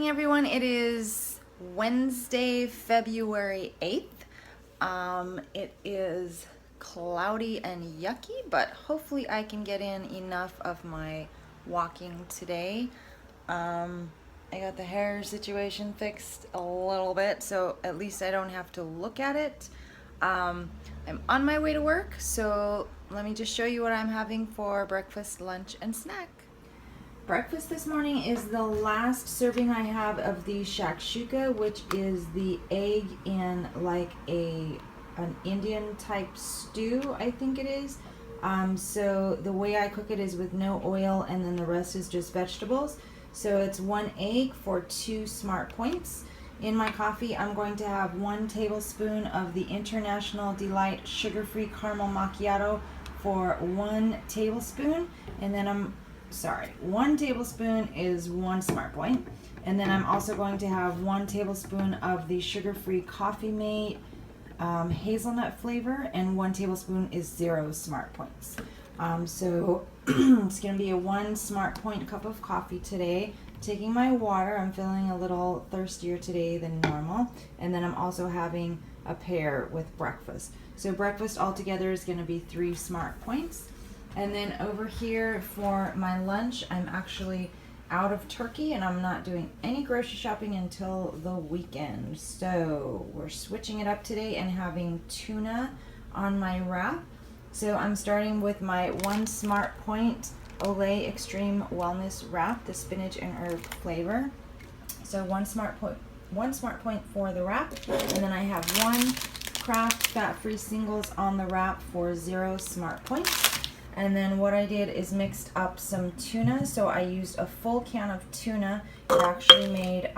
everyone. It is Wednesday, February 8th. It is cloudy and yucky, but hopefully I can get in enough of my walking today. I got the hair situation fixed a little bit, so at least I don't have to look at it. I'm on my way to work, so let me just show you what I'm having for breakfast, lunch, and snack. Breakfast this morning is the last serving I have of the shakshuka, which is the egg in like an Indian type stew, I think it is. So the way I cook it is with no oil, and then the rest is just vegetables. So it's 1 egg for 2 smart points. In my coffee, I'm going to have 1 tablespoon of the International Delight sugar-free caramel macchiato for 1 tablespoon, and then 1 tablespoon is 1 smart point. And then I'm also going to have 1 tablespoon of the sugar-free Coffee Mate hazelnut flavor, and 1 tablespoon is 0 smart points. So it's going to be a 1 smart point cup of coffee today. Taking my water, I'm feeling a little thirstier today than normal. And then I'm also having a pear with breakfast. So breakfast altogether is going to be 3 smart points. And then over here for my lunch, I'm actually out of turkey and I'm not doing any grocery shopping until the weekend. So we're switching it up today and having tuna on my wrap. So I'm starting with my 1 smart point Olay Extreme Wellness wrap, the spinach and herb flavor. So 1 smart point for the wrap, and then I have 1 Kraft fat-free singles on the wrap for 0 smart points. And then what I did is mixed up some tuna. So I used a full can of tuna. It actually made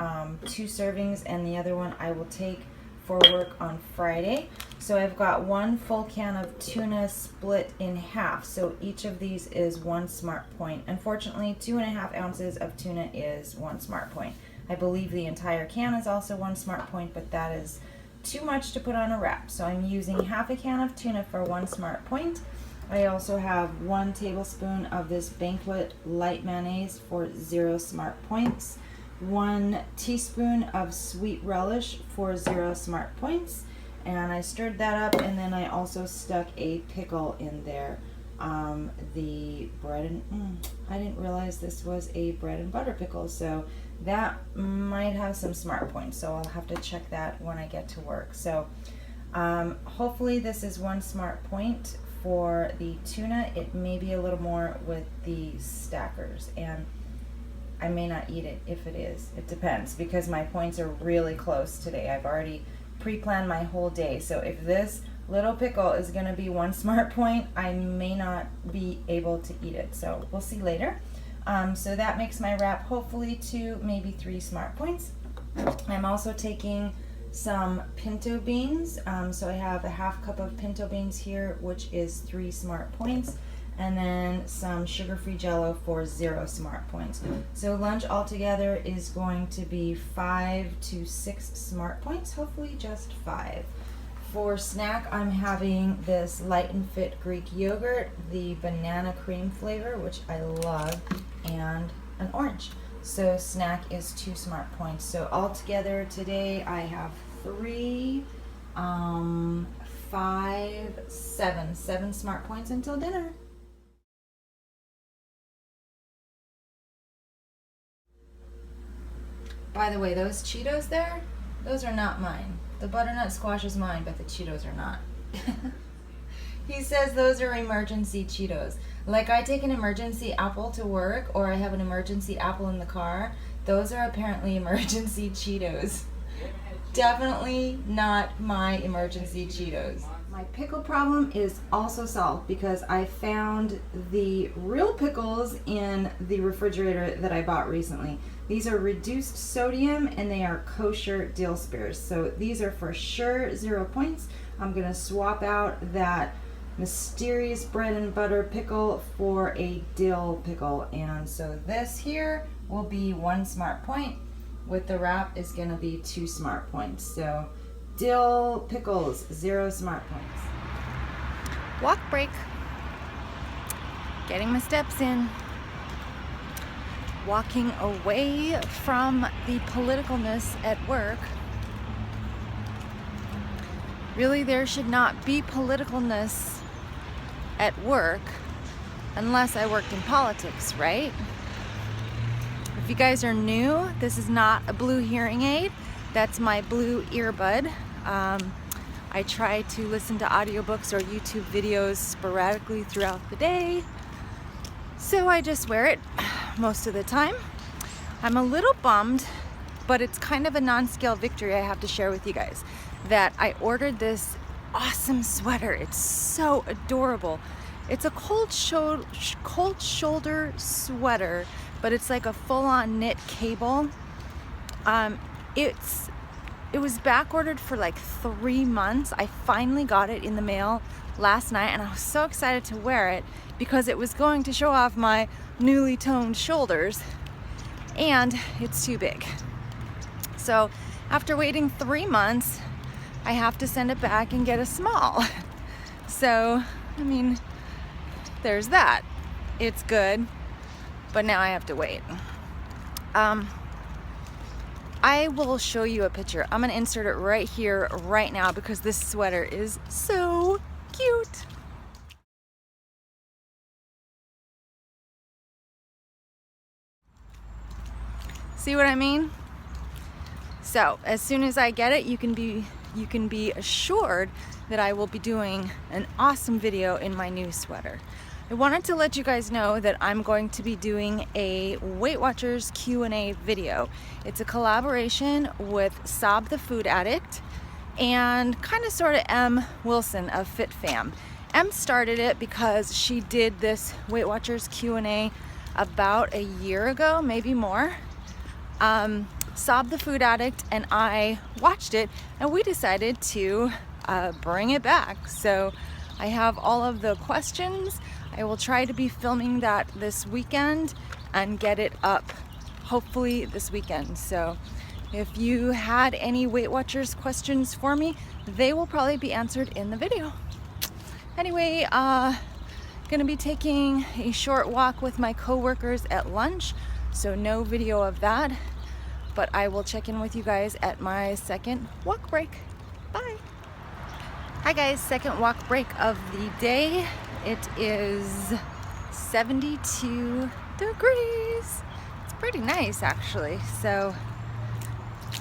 2 servings, and the other one I will take for work on Friday. So I've got 1 full can of tuna split in half. So each of these is 1 smart point. Unfortunately, 2.5 ounces of tuna is 1 smart point. I believe the entire can is also 1 smart point, but that is too much to put on a wrap. So I'm using half a can of tuna for 1 smart point. I also have 1 tablespoon of this Banquet light mayonnaise for 0 smart points, 1 teaspoon of sweet relish for 0 smart points, and I stirred that up, and then I also stuck a pickle in there. The bread and I didn't realize this was a bread and butter pickle, so that might have some smart points, so I'll have to check that when I get to work. So hopefully this is 1 smart point for the tuna. It may be a little more with the stackers, and I may not eat it if it is. It depends, because my points are really close today. I've already pre-planned my whole day, so if this little pickle is going to be 1 smart point, I may not be able to eat it, so we'll see later. So that makes my wrap hopefully 2, maybe 3 smart points. I'm also taking some pinto beans. So I have a half cup of pinto beans here, which is 3 smart points, and then some sugar-free Jello for 0 smart points. So lunch altogether is going to be 5 to 6 smart points, hopefully just 5. For snack, I'm having this Light and Fit Greek yogurt, the banana cream flavor, which I love, and an orange. So snack is 2 smart points. So altogether today I have 3, 5, 7 smart points until dinner. By the way, those Cheetos there, those are not mine. The butternut squash is mine, but the Cheetos are not. He says those are emergency Cheetos. Like I take an emergency apple to work, or I have an emergency apple in the car. Those are apparently emergency Cheetos. Definitely not my emergency Cheetos. My pickle problem is also solved, because I found the real pickles in the refrigerator that I bought recently. These are reduced sodium and they are kosher dill spears. So these are for sure 0 points. I'm going to swap out that mysterious bread and butter pickle for a dill pickle. And so this here will be 1 smart point. With the wrap is going to be 2 smart points. So dill pickles, 0 smart points. Walk break. Getting my steps in. walking away from the politicalness at work. Really, there should not be politicalness at work unless I worked in politics, right? If you guys are new, this is not a blue hearing aid. That's my blue earbud. I try to listen to audiobooks or YouTube videos sporadically throughout the day, so I just wear it most of the time. I'm a little bummed, but it's kind of a non-scale victory I have to share with you guys, that I ordered this awesome sweater. It's so adorable. It's a cold shoulder sweater, but it's like a full-on knit cable. It was back ordered for like 3 months. I finally got it in the mail last night, and I was so excited to wear it because it was going to show off my newly toned shoulders, and it's too big. So after waiting 3 months, I have to send it back and get a small. So, I mean, there's that. It's good, but now I have to wait. I will show you a picture. I'm gonna insert it right here, right now, because this sweater is so cute. See what I mean? So as soon as I get it, you can be assured that I will be doing an awesome video in my new sweater. I wanted to let you guys know that I'm going to be doing a Weight Watchers Q&A video. It's a collaboration with Sob the Food Addict and kind of sort of Em Wilson of FitFam. Em started it because she did this Weight Watchers Q&A about a year ago, maybe more. Sob the Food Addict and I watched it, and we decided to bring it back. So I have all of the questions. I will try to be filming that this weekend and get it up hopefully this weekend. So if you had any Weight Watchers questions for me, they will probably be answered in the video. Anyway, gonna be taking a short walk with my coworkers at lunch, so no video of that, but I will check in with you guys at my second walk break. Bye. Hi guys, second walk break of the day. It is 72 degrees. It's pretty nice actually. So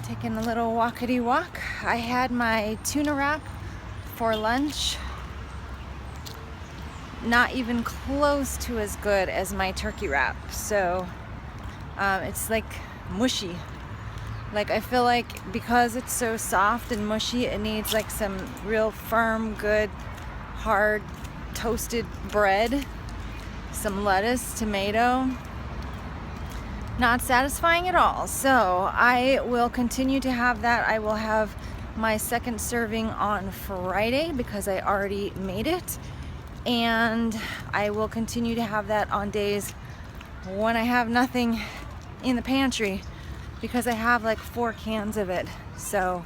taking a little walkity walk. I had my tuna wrap for lunch. Not even close to as good as my turkey wrap. So it's like mushy. Like I feel like because it's so soft and mushy, it needs like some real firm, good, hard, toasted bread, some lettuce, tomato. Not satisfying at all. So I will continue to have that. I will have my second serving on Friday because I already made it. And I will continue to have that on days when I have nothing in the pantry, because I have like 4 cans of it. So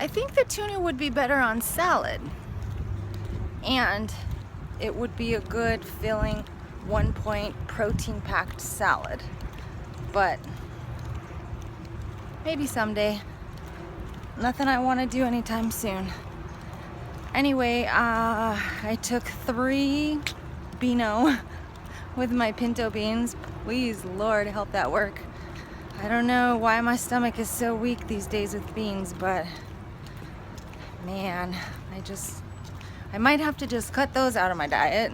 I think the tuna would be better on salad, and it would be a good filling 1-point protein packed salad, but maybe someday. Nothing I want to do anytime soon. Anyway, I took 3 Beano with my pinto beans. Please, Lord, help that work. I don't know why my stomach is so weak these days with beans, but man, I might have to just cut those out of my diet.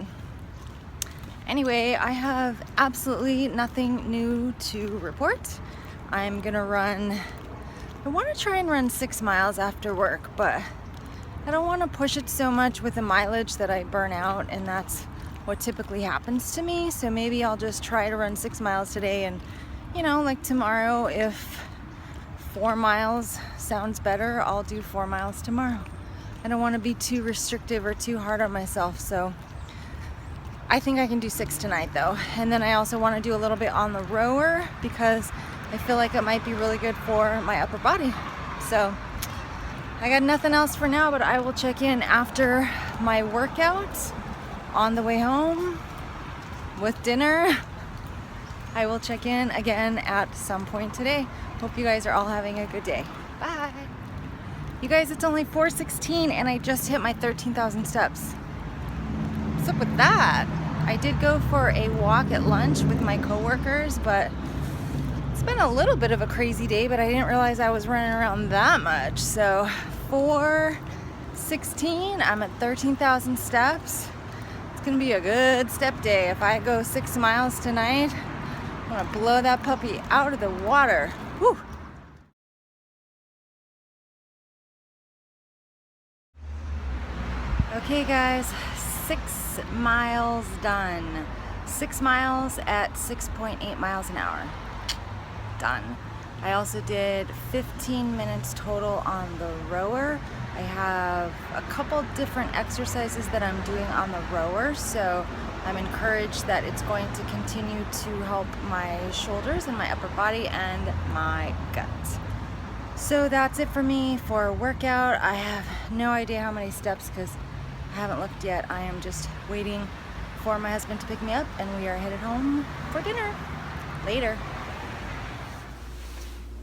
Anyway, I have absolutely nothing new to report. I'm gonna I want to try and run 6 miles after work, but I don't want to push it so much with the mileage that I burn out, and that's what typically happens to me. So maybe I'll just try to run 6 miles today, and like tomorrow, if 4 miles sounds better, I'll do 4 miles tomorrow. I don't want to be too restrictive or too hard on myself, so I think I can do 6 tonight though. And then I also want to do a little bit on the rower because I feel like it might be really good for my upper body. So I got nothing else for now, but I will check in after my workout on the way home with dinner. I will check in again at some point today. Hope you guys are all having a good day. Bye. You guys, it's only 4:16 and I just hit my 13,000 steps. What's up with that? I did go for a walk at lunch with my coworkers, but it's been a little bit of a crazy day, but I didn't realize I was running around that much. So 4:16, I'm at 13,000 steps. It's gonna be a good step day. If I go 6 miles tonight, I'm gonna blow that puppy out of the water. Whew. Okay guys, 6 miles done. 6 miles at 6.8 miles an hour. Done. I also did 15 minutes total on the rower. I have a couple different exercises that I'm doing on the rower, so I'm encouraged that it's going to continue to help my shoulders and my upper body and my gut. So that's it for me for a workout. I have no idea how many steps because I haven't looked yet. I am just waiting for my husband to pick me up and we are headed home for dinner. Later.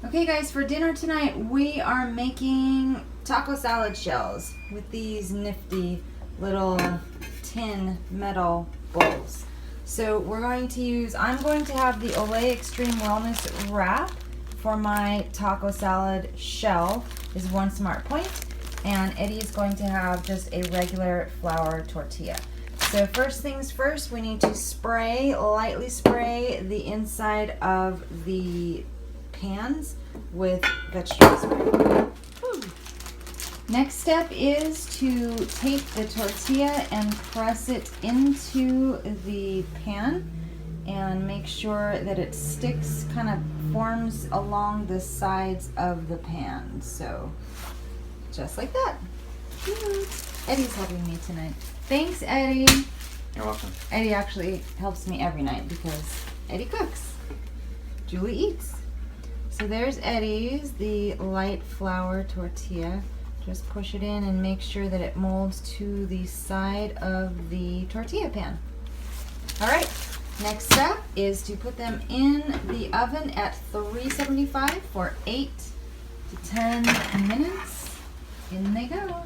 Okay guys, for dinner tonight we are making taco salad shells with these nifty little tin metal bowls. So we're going to use, I'm going to have the Olay Extreme Wellness wrap for my taco salad shell is one smart point, and Eddie is going to have just a regular flour tortilla. So first things first, we need to lightly spray the inside of the pans with vegetable spray. Next step is to take the tortilla and press it into the pan and make sure that it sticks, kind of forms along the sides of the pan. So just like that. Eddie's helping me tonight. Thanks, Eddie. You're welcome. Eddie actually helps me every night because Eddie cooks. Julie eats. So there's Eddie's, the light flour tortilla. Just push it in and make sure that it molds to the side of the tortilla pan. All right, next step is to put them in the oven at 375 for 8 to 10 minutes. In they go.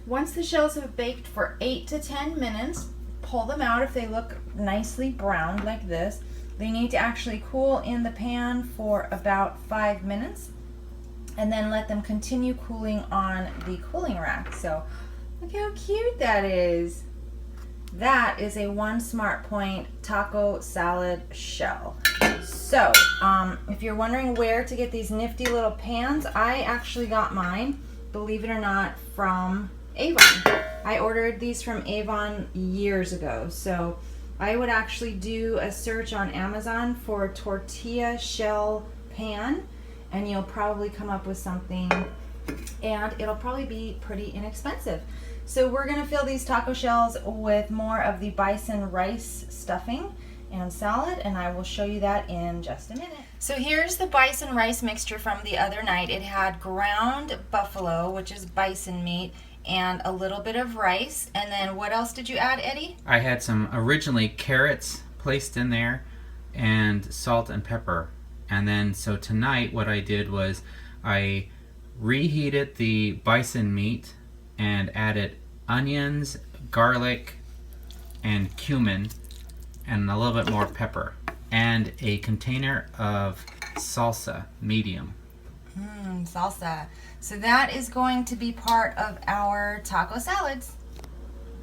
Once the shells have baked for 8 to 10 minutes, pull them out if they look nicely browned like this. They need to actually cool in the pan for about 5 minutes and then let them continue cooling on the cooling rack. So look how cute that is. That is a One Smart Point taco salad shell. So if you're wondering where to get these nifty little pans, I actually got mine, believe it or not, from Avon. I ordered these from Avon years ago. So I would actually do a search on Amazon for tortilla shell pan and you'll probably come up with something, and it'll probably be pretty inexpensive. So we're gonna fill these taco shells with more of the bison rice stuffing and salad, and I will show you that in just a minute. So here's the bison rice mixture from the other night. It had ground buffalo, which is bison meat, and a little bit of rice. And then what else did you add, Eddie? I had some originally carrots placed in there and salt and pepper. And then so tonight what I did was I reheated the bison meat and added onions, garlic, and cumin, and a little bit more pepper, and a container of salsa, medium. Salsa. So that is going to be part of our taco salads.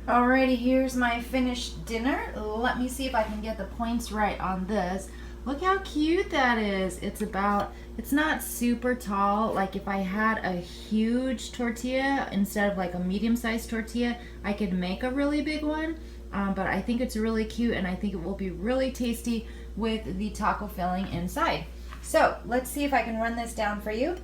Alrighty, here's my finished dinner. Let me see if I can get the points right on this. Look how cute that is. It's not super tall. Like if I had a huge tortilla instead of like a medium-sized tortilla, I could make a really big one. But I think it's really cute and I think it will be really tasty with the taco filling inside. So let's see if I can run this down for you.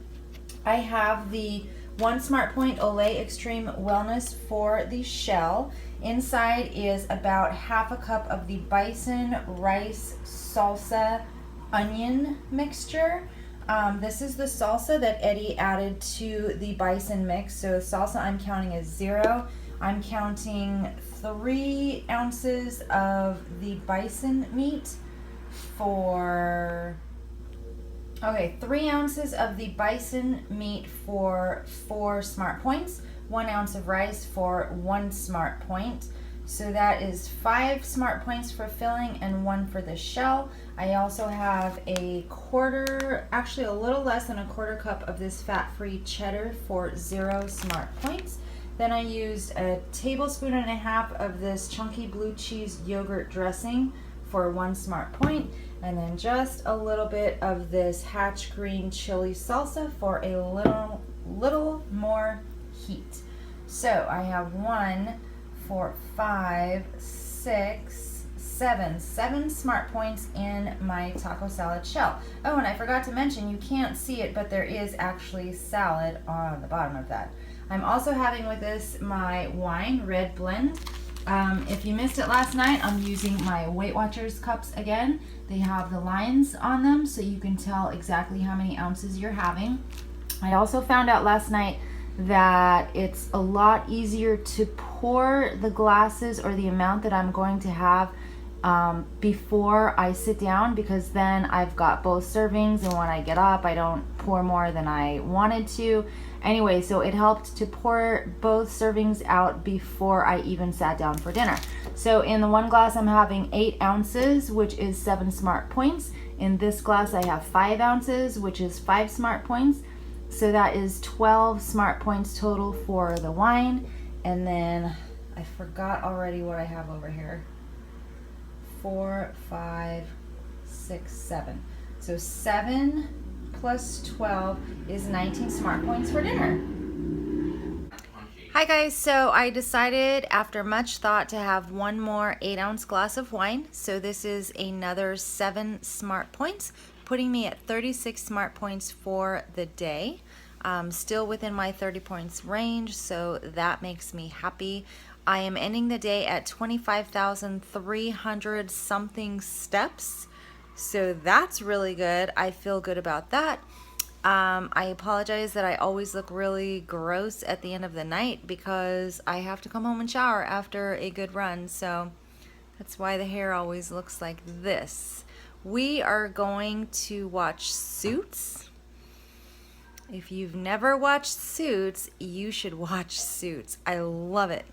I have the One Smart Point Olay Extreme Wellness for the shell. Inside is about half a cup of the bison rice salsa onion mixture. This is the salsa that Eddie added to the bison mix. So salsa I'm counting is 0. I'm counting 3 ounces of the bison meat, for, okay, 3 ounces of the bison meat for 4 smart points, 1 ounce of rice for 1 smart point. So that is 5 smart points for filling and 1 for the shell. I also have a quarter, actually a little less than a quarter cup of this fat-free cheddar for 0 smart points. Then I used a tablespoon and a half of this chunky blue cheese yogurt dressing for 1 smart point, and then just a little bit of this Hatch green chili salsa for a little more heat. So I have 1, 4, 5, 6, 7 smart points in my taco salad shell. Oh, and I forgot to mention, you can't see it, but there is actually salad on the bottom of that. I'm also having with this my wine, Red Blend. If you missed it last night, I'm using my Weight Watchers cups again. They have the lines on them so you can tell exactly how many ounces you're having. I also found out last night that it's a lot easier to pour the glasses or the amount that I'm going to have before I sit down, because then I've got both servings, and when I get up I don't pour more than I wanted to. Anyway, so it helped to pour both servings out before I even sat down for dinner. So in the one glass I'm having 8 ounces, which is 7 smart points. In this glass I have 5 ounces, which is 5 smart points. So that is 12 smart points total for the wine. And then I forgot already what I have over here. 4, 5, 6, 7. So 7 plus 12 is 19 smart points for dinner. Hi guys, so I decided after much thought to have 1 more 8-ounce glass of wine. So this is another 7 smart points, putting me at 36 smart points for the day. Still within my 30 points range, so that makes me happy. I am ending the day at 25,300 something steps, so that's really good. I feel good about that. I apologize that I always look really gross at the end of the night because I have to come home and shower after a good run, so that's why the hair always looks like this. We are going to watch Suits. If you've never watched Suits, you should watch Suits. I love it.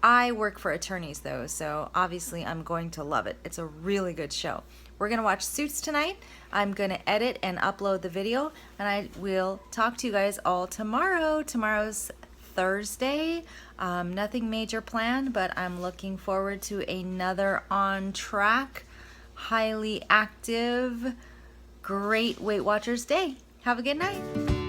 I work for attorneys though, so obviously I'm going to love it. It's a really good show. We're gonna watch Suits tonight. I'm gonna edit and upload the video, and I will talk to you guys all tomorrow. Tomorrow's Thursday. Nothing major planned, but I'm looking forward to another on track, highly active, great Weight Watchers day. Have a good night.